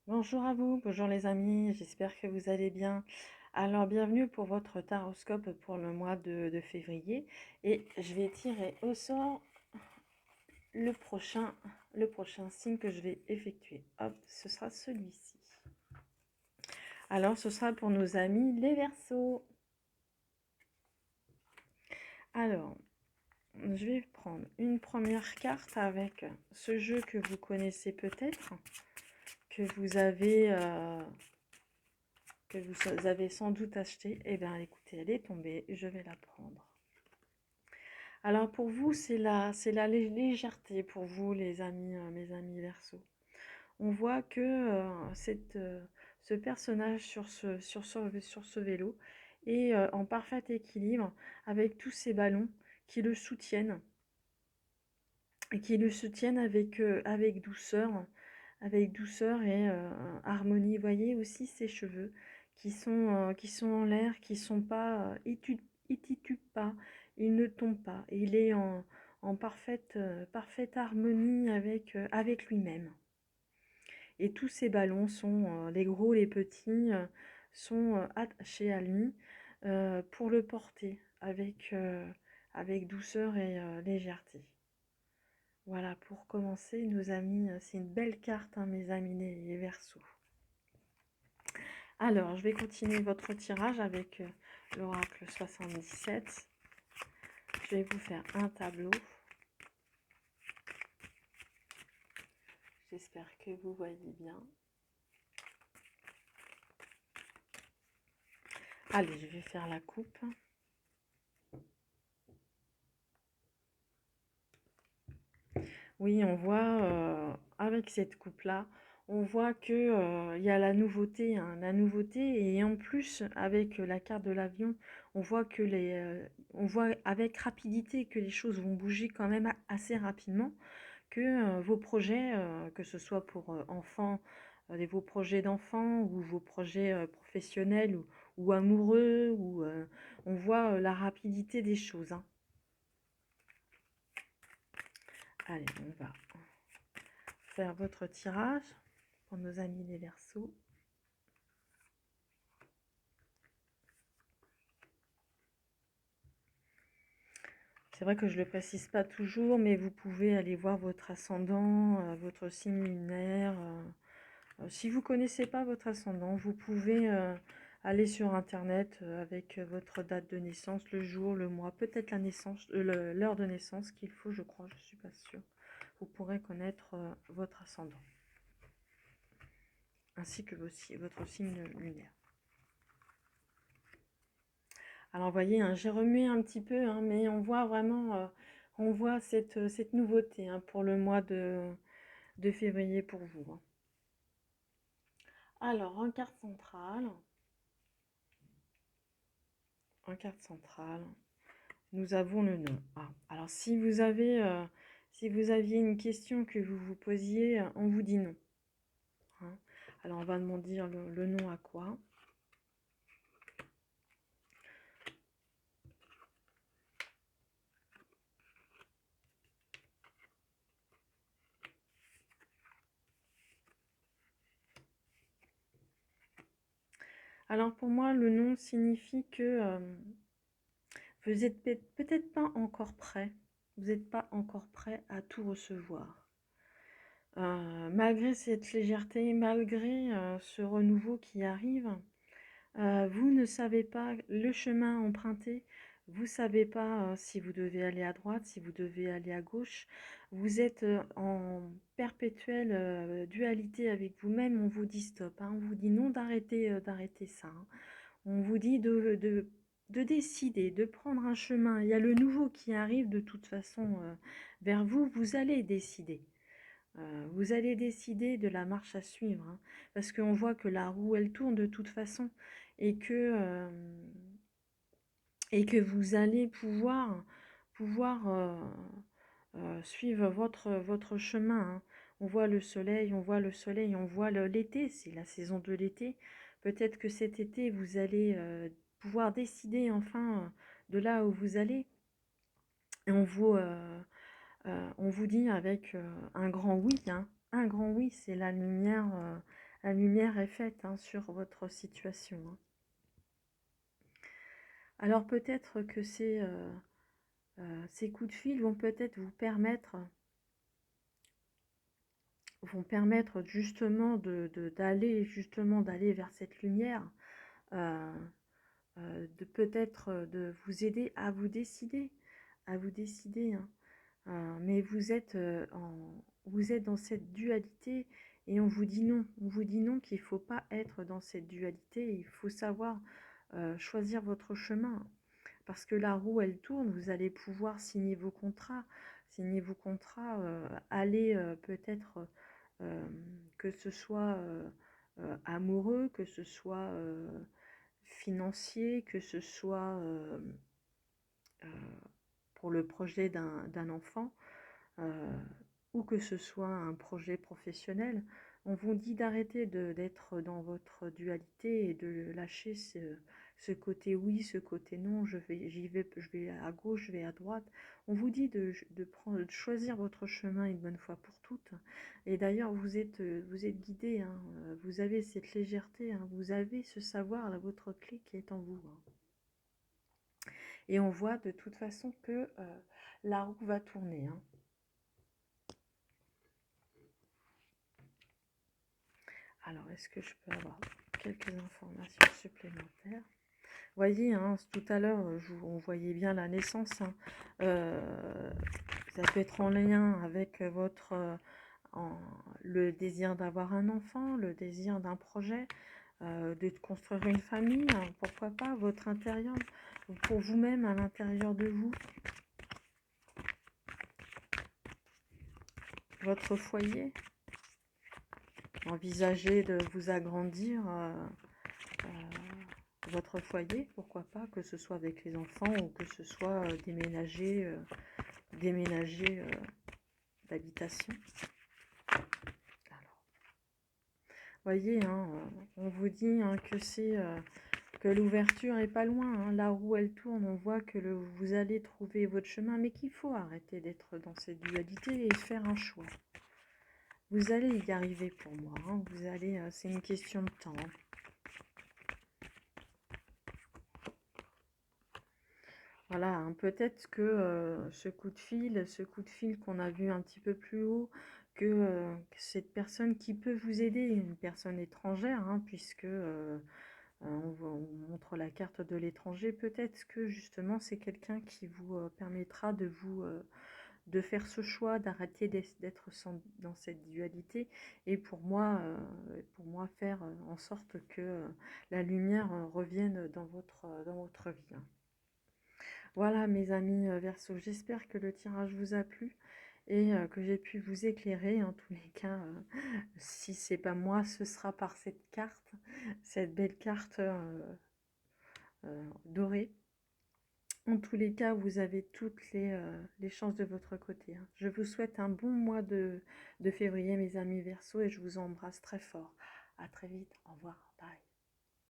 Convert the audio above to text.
Bonjour à vous, bonjour les amis, j'espère que vous allez bien. Alors, bienvenue pour votre taroscope pour le mois de février. Et je vais tirer au sort le prochain, le prochain signe que je vais effectuer. Hop, ce sera celui-ci. Alors, ce sera pour nos amis les Verseaux. Alors, je vais prendre une première carte avec ce jeu que vous connaissez peut-être, que vous avez sans doute acheté. Eh bien, écoutez, elle est tombée, je vais la prendre. Alors pour vous, c'est la légèreté pour vous, les amis, mes amis Verseau. On voit que ce personnage sur ce vélo est en parfait équilibre avec tous ces ballons qui le soutiennent et qui le soutiennent avec douceur et harmonie. Vous voyez aussi ses cheveux qui sont en l'air, qui sont pas, ils titubent pas, ils ne tombent pas. Il est en parfaite harmonie avec lui-même. Et tous ces ballons les gros, les petits, sont attachés à lui pour le porter avec douceur et légèreté. Voilà, pour commencer, nos amis, c'est une belle carte, hein, mes amis les Verseaux. Alors, je vais continuer votre tirage avec l'oracle 77. Je vais vous faire un tableau. J'espère que vous voyez bien. Allez, je vais faire la coupe. Oui, on voit, avec cette coupe-là, on voit que il y a la nouveauté, hein, et en plus, avec la carte de l'avion, on voit on voit avec rapidité que les choses vont bouger quand même assez rapidement, que vos projets, que ce soit pour enfants, vos projets d'enfants ou vos projets professionnels ou amoureux, on voit la rapidité des choses, hein. Allez, on va faire votre tirage pour nos amis les Verseaux. C'est vrai que je ne le précise pas toujours, mais vous pouvez aller voir votre ascendant, votre signe lunaire. Si vous ne connaissez pas votre ascendant, vous pouvez aller sur Internet avec votre date de naissance, le jour, le mois, peut-être la naissance, l'heure de naissance qu'il faut, je crois, je ne suis pas sûre. Vous pourrez connaître votre ascendant, ainsi que votre signe lunaire. Alors, vous voyez, hein, j'ai remué un petit peu, hein, mais on voit vraiment, on voit cette nouveauté, hein, pour le mois de février pour vous, hein. Alors, en carte centrale, nous avons le nom. Ah, alors, si vous aviez une question que vous vous posiez, on vous dit non, hein. Alors, on va demander le nom à quoi? Alors, pour moi, le nom signifie que vous n'êtes peut-être pas encore prêt. Vous n'êtes pas encore prêt à tout recevoir. Malgré cette légèreté, malgré ce renouveau qui arrive, vous ne savez pas le chemin emprunté, vous ne savez pas si vous devez aller à droite, si vous devez aller à gauche. Vous êtes en perpétuelle dualité avec vous-même. On vous dit stop, hein, on vous dit non d'arrêter ça, hein. On vous dit de décider, de prendre un chemin. Il y a le nouveau qui arrive de toute façon vers vous, vous allez décider. Vous allez décider de la marche à suivre, hein, parce qu'on voit que la roue, elle tourne de toute façon et que vous allez pouvoir suivre votre chemin, hein. On voit le soleil, on voit l'été, c'est la saison de l'été. Peut-être que cet été, vous allez pouvoir décider enfin de là où vous allez. Et on vous dit avec un grand oui, hein. Un grand oui, c'est la lumière La lumière est faite hein, sur votre situation. Hein. Alors peut-être que ces coups de fil vont peut-être vous permettre justement d'aller vers cette lumière, euh, de peut-être de vous aider à vous décider. Hein. Mais vous êtes dans cette dualité et on vous dit non qu'il ne faut pas être dans cette dualité, il faut savoir choisir votre chemin. Parce que la roue, elle tourne, vous allez pouvoir signer vos contrats, aller peut-être que ce soit amoureux, que ce soit financier, que ce soit euh, pour le projet d'un enfant, ou que ce soit un projet professionnel. On vous dit d'arrêter d'être dans votre dualité et de lâcher ce côté oui, ce côté non, je vais à gauche, je vais à droite. On vous dit de choisir votre chemin une bonne fois pour toutes. Et d'ailleurs, vous êtes guidé, hein, vous avez cette légèreté, hein, vous avez ce savoir, là, votre clé qui est en vous. Hein. Et on voit de toute façon que la roue va tourner. Hein. Alors, est-ce que je peux avoir quelques informations supplémentaires? Voyez, hein, tout à l'heure, on voyait bien la naissance. Hein. Ça peut être en lien avec le désir d'avoir un enfant, le désir d'un projet, de construire une famille, hein, pourquoi pas, votre intérieur, pour vous-même, à l'intérieur de vous, votre foyer. Envisagez de vous agrandir votre foyer, pourquoi pas, que ce soit avec les enfants ou que ce soit déménager d'habitation. Alors, voyez, hein, on vous dit hein, que l'ouverture est pas loin. Hein, la roue elle tourne, on voit que vous allez trouver votre chemin, mais qu'il faut arrêter d'être dans cette dualité et faire un choix. Vous allez y arriver pour moi. Hein, c'est une question de temps. Hein. Voilà, hein, peut-être que ce coup de fil qu'on a vu un petit peu plus haut, que cette personne qui peut vous aider, une personne étrangère, hein, puisque on montre la carte de l'étranger, peut-être que justement c'est quelqu'un qui vous permettra de faire ce choix, d'arrêter d'être dans cette dualité, et pour moi faire en sorte que la lumière revienne dans votre vie. Hein. Voilà mes amis Verseau, j'espère que le tirage vous a plu et que j'ai pu vous éclairer. En tous les cas, si c'est pas moi, ce sera par cette carte, cette belle carte dorée. En tous les cas, vous avez toutes les chances de votre côté. Hein. Je vous souhaite un bon mois de février, mes amis Verseau, et je vous embrasse très fort. À très vite. Au revoir.